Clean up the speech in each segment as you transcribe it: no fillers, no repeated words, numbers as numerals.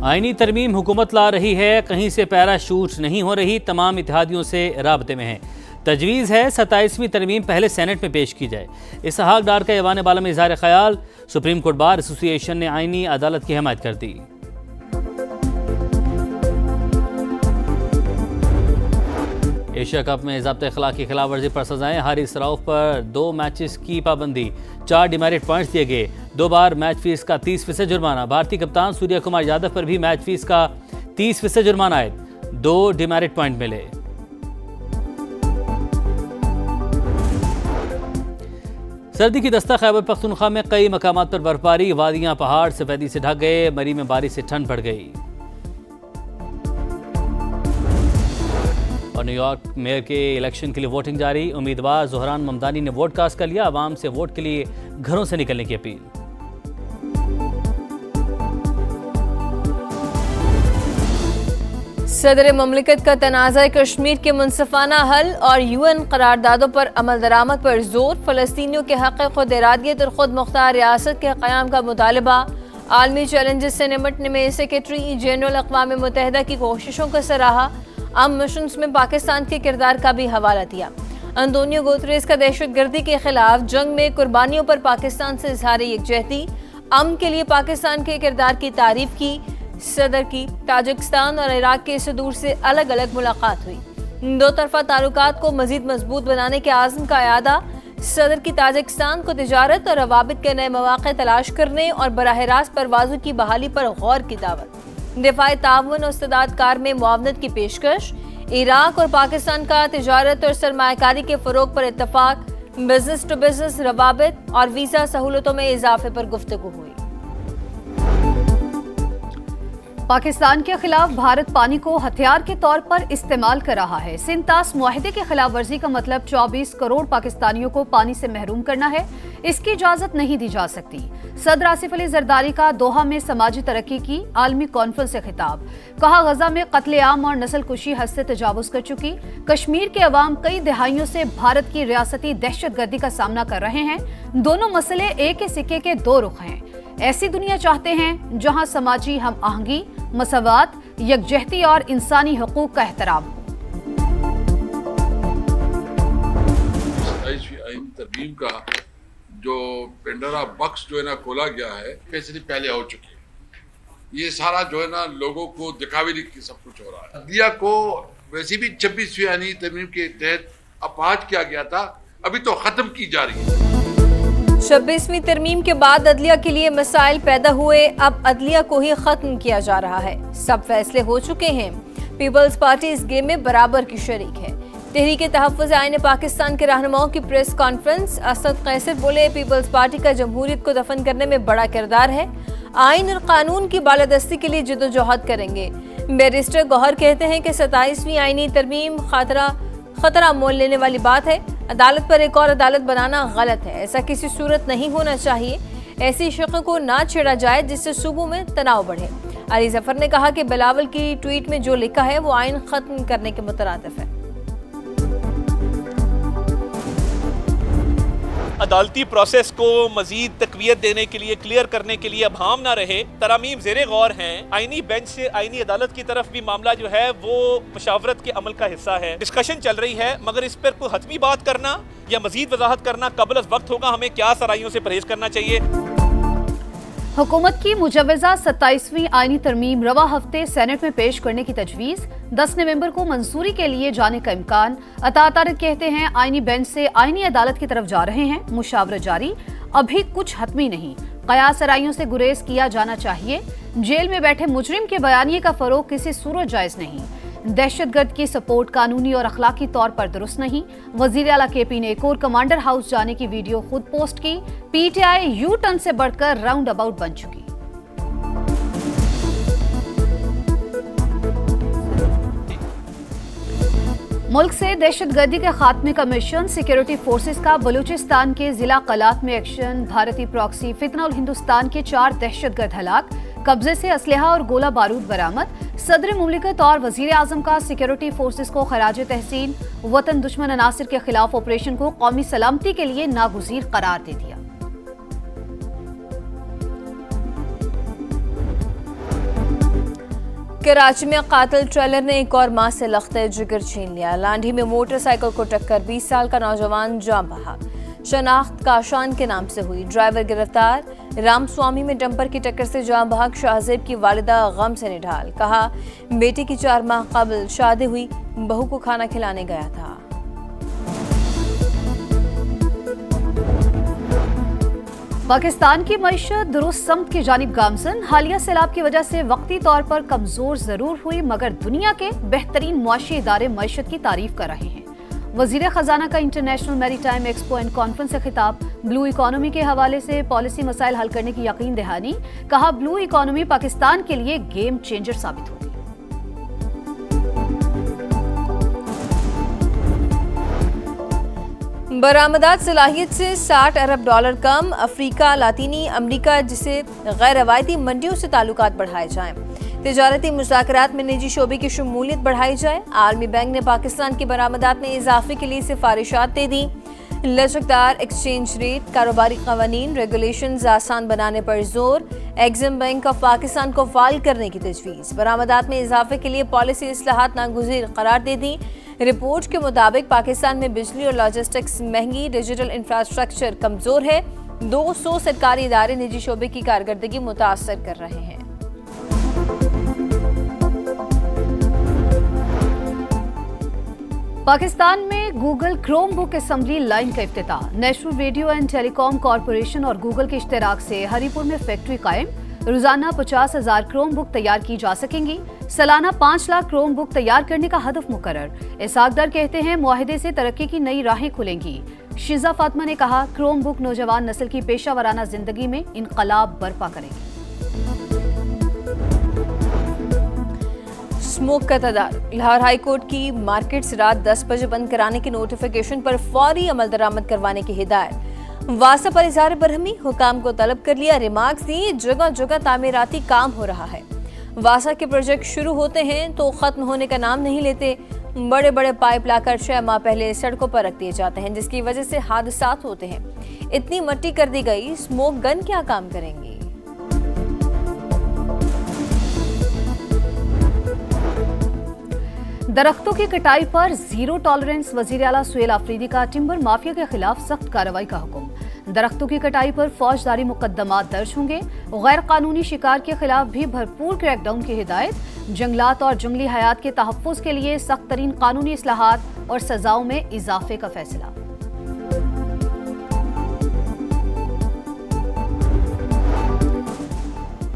आईनी तरमीम हुकूमत ला रही है, कहीं से पैराशूट नहीं हो रही, तमाम इत्तेहादियों से राब्ते में है। तजवीज़ है 27वीं तरमीम पहले सेनेट में पेश की जाए। इसहाक डार का ऐवान बाला में इज़हार ख्याल। सुप्रीम कोर्ट बार एसोसिएशन ने आईनी अदालत की हिमायत कर दी। एशिया कप में ज़ाब्ता अखलाक की खिलाफ वर्जी पर सजाएं। हारिस रऊफ पर 2 मैचेस की पाबंदी, 4 डिमेरिट पॉइंट्स दिए गए, 2 बार मैच फीस का 30% जुर्माना। भारतीय कप्तान सूर्य कुमार यादव पर भी मैच फीस का 30% जुर्माना आए, 2 डिमेरिट पॉइंट मिले। सर्दी की दस्तक खैबर पख्तूनख्वा में कई मकामात पर बर्फबारी, वादियां पहाड़ सफेदी से ढक गए, मरी में बारिश से ठंड पड़ गई। और न्यूयॉर्क मेयर के इलेक्शन के लिए वोटिंग जारी। उम्मीदवार ज़ोहरान ममदानी ने वोट कास्ट कर लिया। आवाम से वोट के लिए घरों से निकलने की अपील। सदर ममलिकत का तनाज़ा कश्मीर के मुनसिफाना हल और UN करारदादों पर अमल दरामद पर जोर। फ़लस्तीनियों के हक़ खुद इरादियत और खुद मुख्तार रियासत के क़याम का मुतालबा। आलमी चैलेंजेस से निपटने में सेक्रेटरी जनरल अक़वाम मुत्तहिदा की कोशिशों का सराहा। मिशन में पाकिस्तान के किरदार का भी हवाला दिया। अंतोनियो गुतरेस का दहशतगर्दी के खिलाफ जंग में कुर्बानियों पर पाकिस्तान से इज़हार यकजहती। अमन के लिए पाकिस्तान के किरदार की तारीफ की। सदर की ताजिकिस्तान और इराक के सदूर से अलग अलग मुलाकात हुई। 2 तरफा ताल्लुकात को मजीद मजबूत बनाने के आज़म का यादा। सदर की ताजिकिस्तान को तिजारत और रवाबित के नए मौक़े तलाश करने और बराह रास्त परवाज़ों की बहाली पर गौर की दावत। दिफाई ताउन और इस्तेदाद कार में मुआवनत की पेशकश। इराक और पाकिस्तान का तिजारत और सरमायाकारी के फ़रोग पर इत्तफाक। बिजनेस टू बिजनेस रवाबित और वीज़ा सहूलतों में इजाफे पर गुफ्तगू हुई। पाकिस्तान के खिलाफ भारत पानी को हथियार के तौर पर इस्तेमाल कर रहा है। सिंतास मुआहिदे की खिलाफ वर्जी का मतलब 24 करोड़ पाकिस्तानियों को पानी से महरूम करना है। इसकी इजाजत नहीं दी जा सकती। सदर आसिफ अली जरदारी का दोहा में समाजी तरक्की की आलमी कॉन्फ्रेंस से खिताब। कहा, गजा में कत्लेआम और नस्ल कुशी हद से तजावुज कर चुकी। कश्मीर के अवाम कई दहाइयों से भारत की रियासती दहशतगर्दी का सामना कर रहे हैं। दोनों मसले एक ही सिक्के के 2 रुख हैं। ऐसी दुनिया चाहते हैं जहां समाजी हम आहंगी, मसवात, यकजहती और इंसानी हुकूक का एहतराम हो। 27वीं आईनी तरमीम का जो पेंडोरा बॉक्स जो है ना खोला गया है, फैसले पहले हो चुके हैं। ये सारा जो है ना लोगों को दिखावे की सब कुछ हो रहा है। अदलिया को वैसे भी 26वीं आईनी तरमीम के तहत अपाहज किया गया था, अभी तो खत्म की जा रही है। 26वीं तरमीम के बाद अदलिया के लिए मसाइल पैदा हुए। अब अदलिया को ही खत्म किया जा रहा है। सब फैसले हो चुके हैं। पीपल्स पार्टी इस गेम में बराबर की शरीक है। तहरीक तहफ़्फ़ुज़ आईन पाकिस्तान के रहनुमाओं की प्रेस कॉन्फ्रेंस। असद कैसर बोले, पीपल्स पार्टी का जमहूरियत को दफन करने में बड़ा किरदार है। आइन और कानून की बालादस्ती के लिए जदोजहद करेंगे। बैरिस्टर गौहर कहते हैं कि 27वीं आईनी तरमीम खतरा मोल लेने वाली बात है। अदालत पर एक और अदालत बनाना गलत है। ऐसा किसी सूरत नहीं होना चाहिए। ऐसी शक़ को ना छेड़ा जाए जिससे सूबों में तनाव बढ़े। अली जफर ने कहा कि बिलावल की ट्वीट में जो लिखा है वो आइन खत्म करने के मुतरादिफ है। अदालती प्रोसेस को मजीद तकवीयत देने के लिए, क्लियर करने के लिए अब हम ना रहे। तरामीम ज़ेरे गौर हैं। आईनी बेंच से आईनी अदालत की तरफ भी मामला जो है वो मुशावरत के अमल का हिस्सा है। डिस्कशन चल रही है, मगर इस पर कोई हतमी बात करना या मजीद वजाहत करना कबल अज़ वक्त होगा। हमें क्या सराइयों से परहेज करना चाहिए। हुकूमत की मुजव्वज़ा 27वीं आईनी तरमीम रवा हफ्ते सेनेट में पेश करने की तजवीज़। 10 नवंबर को मंजूरी के लिए जाने का इम्कान। अतातारक कहते हैं आईनी बेंच से आईनी अदालत की तरफ जा रहे हैं। मुशावरत जारी, अभी कुछ हतमी नहीं। कयास सराइयों से गुरेज किया जाना चाहिए। जेल में बैठे मुजरिम के बयानिए का फरोग किसी सूरत जायज़ नहीं। दहशतगर्द की सपोर्ट कानूनी और अखलाकी तौर पर दुरुस्त नहीं। वजीर आला केपी ने कोर कमांडर हाउस जाने की वीडियो खुद पोस्ट की। पीटीआई यू टर्न से बढ़कर राउंड अबाउट बन चुकी। मुल्क से दहशतगर्दी के खात्मे का मिशन। सिक्योरिटी फोर्सेस का बलूचिस्तान के जिला कलात में एक्शन। भारतीय प्रॉक्सी फितना उल हिंदुस्तान के 4 दहशतगर्द हलाक। कब्जे से असलहा और गोला बारूद बरामद। सदर मुमलिकत और वजीर आजम का सिक्योरिटी फोर्सेस को खराज तहसीन। वतन दुश्मन अनासिर के खिलाफ ऑपरेशन को कौमी सलामती के लिए नागुज़ीर करार दे दिया। कराची में कातिल ट्रेलर ने एक और मां से लख्ते जिगर छीन लिया। लांढी में मोटरसाइकिल को टक्कर 20 साल का नौजवान जान बहक। शनाख्त काशान के नाम से हुई, ड्राइवर गिरफ्तार। रामस्वामी में डंपर की टक्कर से जान बहक शाहजेब की वालिदा गम से निढाल। कहा बेटे की 4 माह कबल शादी हुई, बहू को खाना खिलाने गया था। पाकिस्तान की मईशत दुरुस्त समत की जानिब गामजन। हालिया सैलाब की वजह से वक्ती तौर पर कमजोर जरूर हुई, मगर दुनिया के बेहतरीन मुआशी इदारे मईशत की तारीफ कर रहे हैं। वजीर खजाना का international maritime expo and conference से खिताब। ब्लू इकोनॉमी के हवाले से पॉलिसी मसाइल हल करने की यकीन दहानी। कहा ब्लू इकोनॉमी पाकिस्तान के लिए गेम चेंजर साबित होगी। बरामदात सलाहियत से $60 अरब कम। अफ्रीका, लातीनी अमरीका जिसे गैर रवायती मंडियों से ताल्लुकात बढ़ाए जाएं। तिजारती मुज़ाकरात में निजी शोबे की शमूलियत बढ़ाई जाए। आलमी बैंक ने पाकिस्तान की बरामदात में इजाफे के लिए सिफारिशात दे दी। लचकदार एक्सचेंज रेट, कारोबारी कवानीन रेगुलेशंस आसान बनाने पर जोर। एग्जिम बैंक ऑफ पाकिस्तान को फाल करने की तजवीज़। बरामदात में इजाफे के लिए पॉलिसी इस्लाहात नागुज़ीर करार दे दी। रिपोर्ट के मुताबिक पाकिस्तान में बिजली और लॉजिस्टिक्स महंगी, डिजिटल इंफ्रास्ट्रक्चर कमजोर है। 200 सरकारी इदारे निजी शोबे की कारकर्दगी मुतासर कर रहे हैं। पाकिस्तान में गूगल क्रोमबुक असेंबली लाइन का इफ्तिताह। National radio and telecom corporation और गूगल के इश्तराक से हरीपुर में फैक्ट्री कायम। रोजाना 50,000 क्रोमबुक तैयार की जा सकेंगी। सालाना 5 लाख क्रोमबुक तैयार करने का हदफ मुकर्रर। इसाक दर कहते हैं मुआहिदे से तरक्की की नई राहें खुलेंगी। शिजा फातिमा ने कहा क्रोमबुक नौजवान नस्ल की पेशा वराना जिंदगी में इनकलाब बर्पा करेंगे। स्मोक का तदार। लाहौर हाई कोर्ट की मार्केट्स रात 10 बजे बंद कराने के नोटिफिकेशन पर फौरी अमल दरामद करवाने की हिदायत। वासा पर इज़हार बरहमी, हुकाम को तलब कर लिया। रिमार्क्स दिए जगह जगह तामीराती काम हो रहा है। वासा के प्रोजेक्ट शुरू होते हैं तो खत्म होने का नाम नहीं लेते। बड़े बड़े पाइप लाकर 6 माह पहले सड़कों पर रख दिए जाते हैं, जिसकी वजह से हादसात होते हैं। इतनी मट्टी कर दी गई, स्मोक गन क्या काम करेंगी। दरख्तों की कटाई पर जीरो टॉलरेंस। वजीर आला सुहेल आफरीदी का टिम्बर माफिया के खिलाफ सख्त कार्रवाई का हुक्म। दरख्तों की कटाई पर फौजदारी मुकदमात दर्ज होंगे। गैर कानूनी शिकार के खिलाफ भी भरपूर क्रैकडाउन की हिदायत। जंगलात और जंगली हयात के तहफ्फुज के लिए सख्त तरीन कानूनी इस्लाहात और सजाओं में इजाफे का फैसला।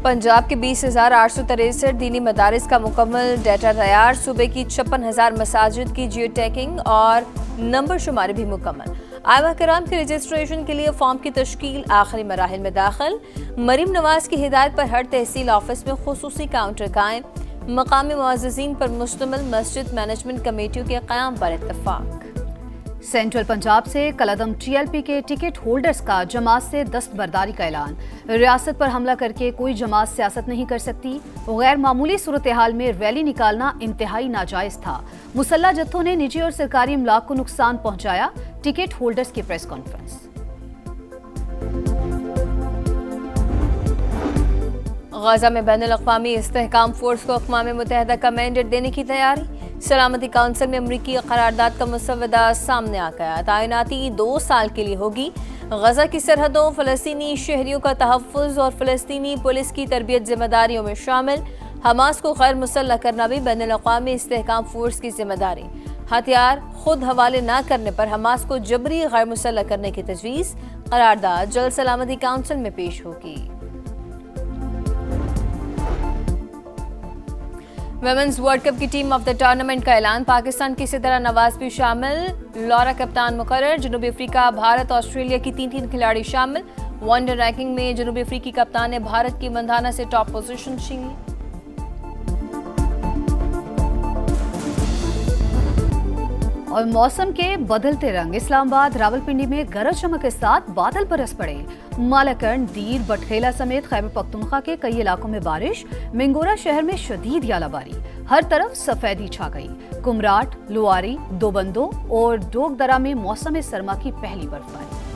पंजाब के 20,863 दीनी मदारिस का मुकम्मल डाटा तैयार। सूबे की 56,000 मसाजिद की जियो टैगिंग और नंबर शुमारी भी मुकम्मल। आयमा कराम के रजिस्ट्रेशन के लिए फॉर्म की तश्कील आखिरी मराहिल में दाखिल। मरीम नवाज की हिदायत पर हर तहसील ऑफिस में खुसूसी काउंटर कायम। मकामी मुअज़्ज़िज़ीन पर मुश्तमिल मस्जिद मैनेजमेंट कमेटियों के क़याम पर इत्तफाक। सेंट्रल पंजाब से कलअदम TLP के टिकट होल्डर्स का जमात से दस्तबरदारी का ऐलान। रियासत पर हमला करके कोई जमात सियासत नहीं कर सकती। गैर मामूली सूरत हाल में रैली निकालना इंतहाई नाजायज था। मुसल्ला जत्थों ने निजी और सरकारी इमलाक को नुकसान पहुंचाया। टिकट होल्डर्स की प्रेस कॉन्फ्रेंस। गाजा में बैनुल-अक़वामी इस्तेहकाम फोर्स को अक़वाम मुत्तहिदा का मैंडेट देने की तैयारी। सलामती काउंसिल में अमरीकी करारदाद का मुसव्वदा सामने आ गया। तैनाती 2 साल के लिए होगी। गजा की सरहदों, फ़लस्तीनी शहरियों का तहफ़्फ़ुज़ और फ़लस्तीनी पुलिस की तरबियत जिम्मेदारियों में शामिल। हमास को गैर मुसल्लह करना भी बैनुल-अक़वामी इस्तेहकाम फोर्स की जिम्मेदारी। हथियार खुद हवाले न करने पर हमास को जबरी गैर मुसल्लह करने की तजवीज़। करारदाद जल्द सलामती काउंसिल में पेश होगी। वुमेन्स वर्ल्ड कप की टीम ऑफ द टूर्नामेंट का ऐलान। पाकिस्तान की सितारा नवाज भी शामिल। लॉरा कप्तान मुकर्रर। जनूबी अफ्रीका, भारत, ऑस्ट्रेलिया की 3 खिलाड़ी शामिल। वनडे रैंकिंग में जनूबी अफ्रीकी कप्तान ने भारत की मंधाना से टॉप पोजीशन छीनी। और मौसम के बदलते रंग। इस्लामाबाद, रावलपिंडी में गरज चमक के साथ बादल बरस पड़े। मालाकंड, दीर, बटखेला समेत खैबर पख्तूनख्वा के कई इलाकों में बारिश। मिंगोरा शहर में शदीद यालाबारी। हर तरफ सफेदी छा गई। कुमराट, लुआरी, दोबंदो और डोगदरा में मौसम सरमा की पहली बर्फबारी।